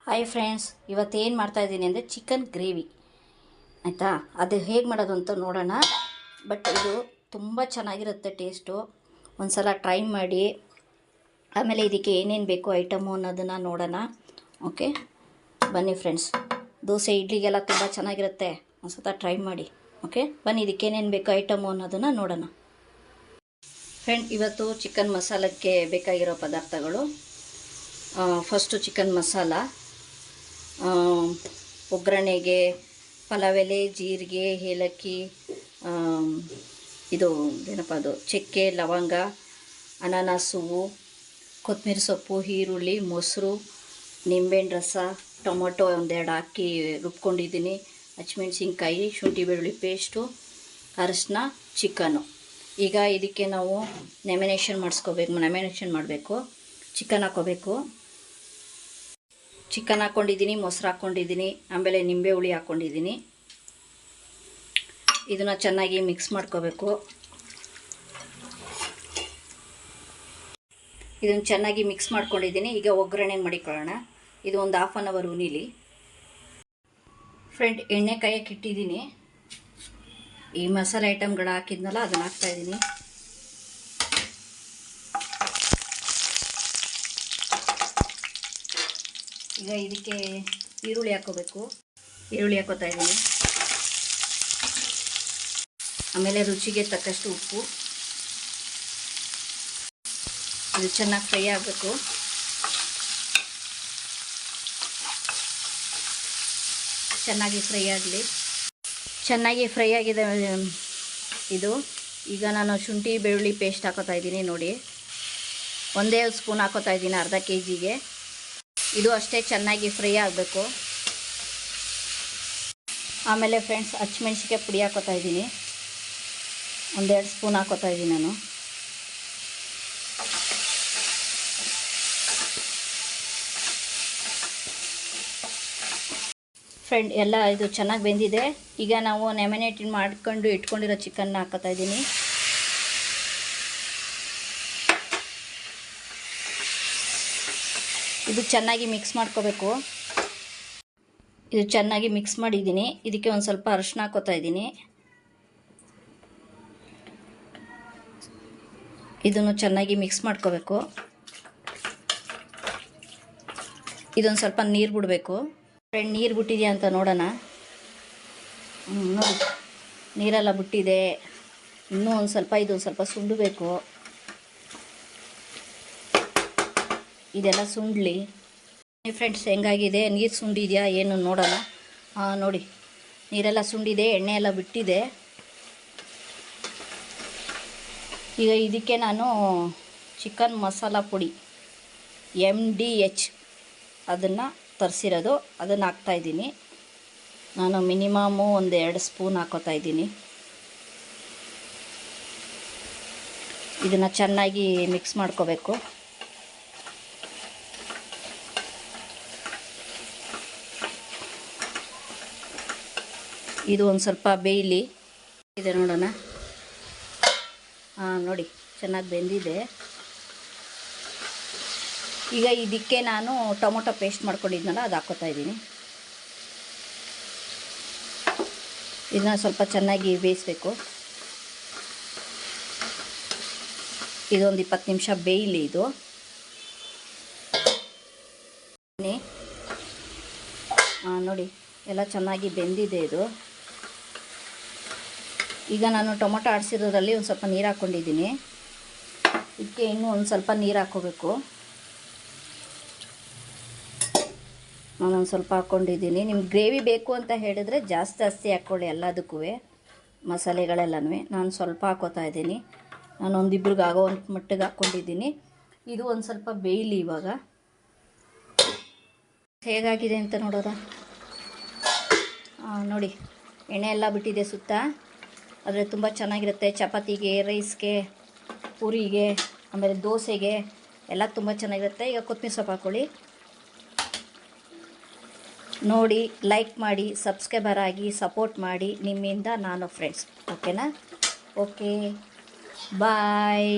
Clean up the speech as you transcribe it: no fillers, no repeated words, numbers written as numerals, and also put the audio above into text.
Hi friends, ಇವತ್ತೇನು ಮಾಡ್ತಾಯಿದ್ದೀನಿ ಅಂದರೆ ಚಿಕನ್ ಗ್ರೇವಿ ಆಯಿತಾ. ಅದು ಹೇಗೆ ಮಾಡೋದು ಅಂತ ನೋಡೋಣ. ಬಟ್ ಇದು ತುಂಬ ಚೆನ್ನಾಗಿರುತ್ತೆ ಟೇಸ್ಟು. ಒಂದು ಸಲ ಟ್ರೈ ಮಾಡಿ. ಆಮೇಲೆ ಇದಕ್ಕೆ ಏನೇನು ಬೇಕು ಐಟಮು ಅನ್ನೋದನ್ನು ನೋಡೋಣ. ಓಕೆ, ಬನ್ನಿ ಫ್ರೆಂಡ್ಸ್. ದೋಸೆ ಇಡ್ಲಿಗೆಲ್ಲ ತುಂಬ ಚೆನ್ನಾಗಿರುತ್ತೆ. ಒಂದು ಸಲ ಟ್ರೈ ಮಾಡಿ. ಓಕೆ, ಬನ್ನಿ ಇದಕ್ಕೆ ಏನೇನು ಬೇಕು ಐಟಮು ಅನ್ನೋದನ್ನು ನೋಡೋಣ. ಫ್ರೆಂಡ್, ಇವತ್ತು ಚಿಕನ್ ಮಸಾಲಕ್ಕೆ ಬೇಕಾಗಿರೋ ಪದಾರ್ಥಗಳು: ಫಸ್ಟು ಚಿಕನ್ ಮಸಾಲ, ಒಗ್ಗರಣೆಗೆ ಪಲಾವ್ ಎಲೆ, ಜೀರಿಗೆ, ಏಲಕ್ಕಿ, ಇದು ಏನಪ್ಪ ಅದು ಚಕ್ಕೆ, ಲವಂಗ, ಅನಾನಸ್ ಹೂವು, ಕೊತ್ತಂಬರಿ ಸೊಪ್ಪು, ಈರುಳ್ಳಿ, ಮೊಸರು, ನಿಂಬೆಹಣ್ಣು ರಸ, ಟೊಮೊಟೊ ಒಂದೆರಡು ಹಾಕಿ ರುಬ್ಕೊಂಡಿದ್ದೀನಿ, ಹಸಿಮೆಣ್ಸಿನ್ಕಾಯಿ, ಶುಂಠಿ ಬೆಳ್ಳುಳ್ಳಿ ಪೇಸ್ಟು, ಅರಶಿನ, ಚಿಕನ್ನು. ಈಗ ಇದಕ್ಕೆ ನಾವು ಮ್ಯಾರಿನೇಷನ್ ಮಾಡಬೇಕು. ಚಿಕನ್ ಹಾಕ್ಕೋಬೇಕು. ಚಿಕನ್ ಹಾಕ್ಕೊಂಡಿದ್ದೀನಿ, ಮೊಸರು ಹಾಕ್ಕೊಂಡಿದ್ದೀನಿ, ಆಮೇಲೆ ನಿಂಬೆ ಹುಳಿ ಹಾಕ್ಕೊಂಡಿದ್ದೀನಿ. ಇದನ್ನು ಚೆನ್ನಾಗಿ ಮಿಕ್ಸ್ ಮಾಡ್ಕೋಬೇಕು. ಇದನ್ನು ಚೆನ್ನಾಗಿ ಮಿಕ್ಸ್ ಮಾಡ್ಕೊಂಡಿದ್ದೀನಿ. ಈಗ ಒಗ್ಗರಣೆ ಮಾಡಿಕೊಳ್ಳೋಣ. ಇದು ಒಂದು ½ ಅನ್ ಅವರ್ ಉನಿಲಿ. ಫ್ರೆಂಡ್, ಎಣ್ಣೆ ಕಾಯಕ್ಕೆ ಇಟ್ಟಿದ್ದೀನಿ. ಈ ಮಸಾಲೆ ಐಟಮ್ಗಳು ಹಾಕಿದ್ನಲ್ಲ ಅದನ್ನು ಹಾಕ್ತಾಯಿದ್ದೀನಿ. ಈಗ ಇದಕ್ಕೆ ಈರುಳ್ಳಿ ಹಾಕ್ಕೋಬೇಕು. ಈರುಳ್ಳಿ ಹಾಕೋತಾ ಇದ್ದೀನಿ. ಆಮೇಲೆ ರುಚಿಗೆ ತಕ್ಕಷ್ಟು ಉಪ್ಪು. ಇದು ಚೆನ್ನಾಗಿ ಫ್ರೈ ಆಗಬೇಕು. ಚೆನ್ನಾಗಿ ಫ್ರೈ ಆಗಲಿ. ಚೆನ್ನಾಗಿ ಫ್ರೈ ಆಗಿದೆ ಇದು. ಈಗ ನಾನು ಶುಂಠಿ ಬೆಳ್ಳುಳ್ಳಿ ಪೇಸ್ಟ್ ಹಾಕೋತಾ ಇದ್ದೀನಿ. ನೋಡಿ, 1 ಸ್ಪೂನ್ ಹಾಕೋತಾ ಇದ್ದೀನಿ ಅರ್ಧ kgಗೆ. ಇದು ಅಷ್ಟೇ ಚೆನ್ನಾಗಿ ಫ್ರೈ ಆಗಬೇಕು. ಆಮೇಲೆ ಫ್ರೆಂಡ್ಸ್, ಹಸಿಮೆಣ್ಸಿನ್ಕಾಯಿ ಪುಡಿ ಹಾಕೋತಾ ಇದ್ದೀನಿ. 1-2 ಸ್ಪೂನ್ ಹಾಕೋತಾ ಇದ್ದೀನಿ ನಾನು. ಫ್ರೆಂಡ್, ಎಲ್ಲ ಇದು ಚೆನ್ನಾಗಿ ಬೆಂದಿದೆ. ಈಗ ನಾವು ಮ್ಯಾರಿನೇಟ್ ಮಾಡ್ಕೊಂಡು ಇಟ್ಕೊಂಡಿರೋ ಚಿಕನ್ನ ಹಾಕೋತಾ ಇದ್ದೀನಿ. ಇದು ಚೆನ್ನಾಗಿ ಮಿಕ್ಸ್ ಮಾಡ್ಕೋಬೇಕು. ಇದು ಚೆನ್ನಾಗಿ ಮಿಕ್ಸ್ ಮಾಡಿದ್ದೀನಿ. ಇದಕ್ಕೆ ಒಂದು ಸ್ವಲ್ಪ ಅರಿಶಿನ ಹಾಕೋತಾ ಇದ್ದೀನಿ. ಇದನ್ನು ಚೆನ್ನಾಗಿ ಮಿಕ್ಸ್ ಮಾಡ್ಕೋಬೇಕು. ಇದೊಂದು ಸ್ವಲ್ಪ ನೀರು ಬಿಡಬೇಕು. ಫ್ರೆಂಡ್, ನೀರು ಬಿಟ್ಟಿದೆಯಾ ಅಂತ ನೋಡೋಣ. ನೋಡಿ, ನೀರೆಲ್ಲ ಬಿಟ್ಟಿದೆ. ಇನ್ನೂ ಇದೊಂದು ಸ್ವಲ್ಪ ಸುಂಡಬೇಕು. ಇದೆಲ್ಲ ಸುಂಡ್ಲಿ. ಫ್ರೆಂಡ್ಸ್, ಹೆಂಗಾಗಿದೆ, ನೀರು ಸುಂಡಿದೆಯಾ ಏನು ನೋಡೋಣ. ನೋಡಿ, ನೀರೆಲ್ಲ ಸುಂಡಿದೆ, ಎಣ್ಣೆ ಎಲ್ಲ ಬಿಟ್ಟಿದೆ. ಈಗ ಇದಕ್ಕೆ ನಾನು ಚಿಕನ್ ಮಸಾಲ ಪುಡಿ MDH ಅದನ್ನು ತರಿಸಿರೋದು, ಅದನ್ನು ಹಾಕ್ತಾಯಿದ್ದೀನಿ. ನಾನು ಮಿನಿಮಮ್ಮು 1-2 ಸ್ಪೂನ್ ಹಾಕೋತಾ ಇದ್ದೀನಿ. ಇದನ್ನು ಚೆನ್ನಾಗಿ ಮಿಕ್ಸ್ ಮಾಡ್ಕೋಬೇಕು. ಇದು ಒಂದು ಸ್ವಲ್ಪ ಬೇಯಲಿ. ಇದೆ ನೋಡೋಣ. ನೋಡಿ, ಚೆನ್ನಾಗಿ ಬೆಂದಿದೆ. ಈಗ ಇದಕ್ಕೆ ನಾನು ಟೊಮೊಟೊ ಪೇಸ್ಟ್ ಮಾಡ್ಕೊಂಡಿದ್ನಲ್ಲ ಅದು ಹಾಕೋತಾ ಇದ್ದೀನಿ. ಇದನ್ನ ಸ್ವಲ್ಪ ಚೆನ್ನಾಗಿ ಬೇಯಿಸಬೇಕು. ಇದೊಂದು 20 ನಿಮಿಷ ಬೇಯಲಿ. ಇದು ನೋಡಿ, ಎಲ್ಲ ಚೆನ್ನಾಗಿ ಬೆಂದಿದೆ ಇದು. ಈಗ ನಾನು ಟೊಮೊಟೊ ಆಡಿಸಿರೋದ್ರಲ್ಲಿ ಒಂದು ಸ್ವಲ್ಪ ನೀರು ಹಾಕ್ಕೊಂಡಿದ್ದೀನಿ. ಇದಕ್ಕೆ ಇನ್ನೂ ಒಂದು ಸ್ವಲ್ಪ ನೀರು ಹಾಕ್ಕೋಬೇಕು. ನಾನೊಂದು ಸ್ವಲ್ಪ ಹಾಕ್ಕೊಂಡಿದ್ದೀನಿ. ನಿಮ್ಗೆ ಗ್ರೇವಿ ಬೇಕು ಅಂತ ಹೇಳಿದ್ರೆ ಜಾಸ್ತಿ ಹಾಕ್ಕೊಳ್ಳಿ ಎಲ್ಲದಕ್ಕೂ, ಮಸಾಲೆಗಳೆಲ್ಲನೂ. ನಾನು ಸ್ವಲ್ಪ ಹಾಕೋತಾ ಇದ್ದೀನಿ. ನಾನು ಒಂದಿಬ್ರಿಗೆ ಆಗೋ ಒಂದು ಮಟ್ಟಿಗೆ ಹಾಕ್ಕೊಂಡಿದ್ದೀನಿ. ಇದು ಒಂದು ಸ್ವಲ್ಪ ಬೇಯಲಿ. ಇವಾಗ ಹೇಗಾಗಿದೆ ಅಂತ ನೋಡೋದ. ನೋಡಿ, ಎಣ್ಣೆ ಎಲ್ಲ ಬಿಟ್ಟಿದೆ ಸುತ್ತ. ಆದರೆ ತುಂಬ ಚೆನ್ನಾಗಿರುತ್ತೆ. ಚಪಾತಿಗೆ, ರೈಸ್ಗೆ, ಪೂರಿಗೆ, ಆಮೇಲೆ ದೋಸೆಗೆ ಎಲ್ಲ ತುಂಬ ಚೆನ್ನಾಗಿರುತ್ತೆ. ಈಗ ಕೊತ್ತಂಬರಿ ಸೊಪ್ಪು ಹಾಕ್ಕೊಳ್ಳಿ. ನೋಡಿ, ಲೈಕ್ ಮಾಡಿ, ಸಬ್ಸ್ಕ್ರೈಬರ್ ಆಗಿ ಸಪೋರ್ಟ್ ಮಾಡಿ. ನಿಮ್ಮಿಂದ ನಾನು ಫ್ರೆಂಡ್ಸ್. ಓಕೆನಾ? ಓಕೆ, ಬಾಯ್.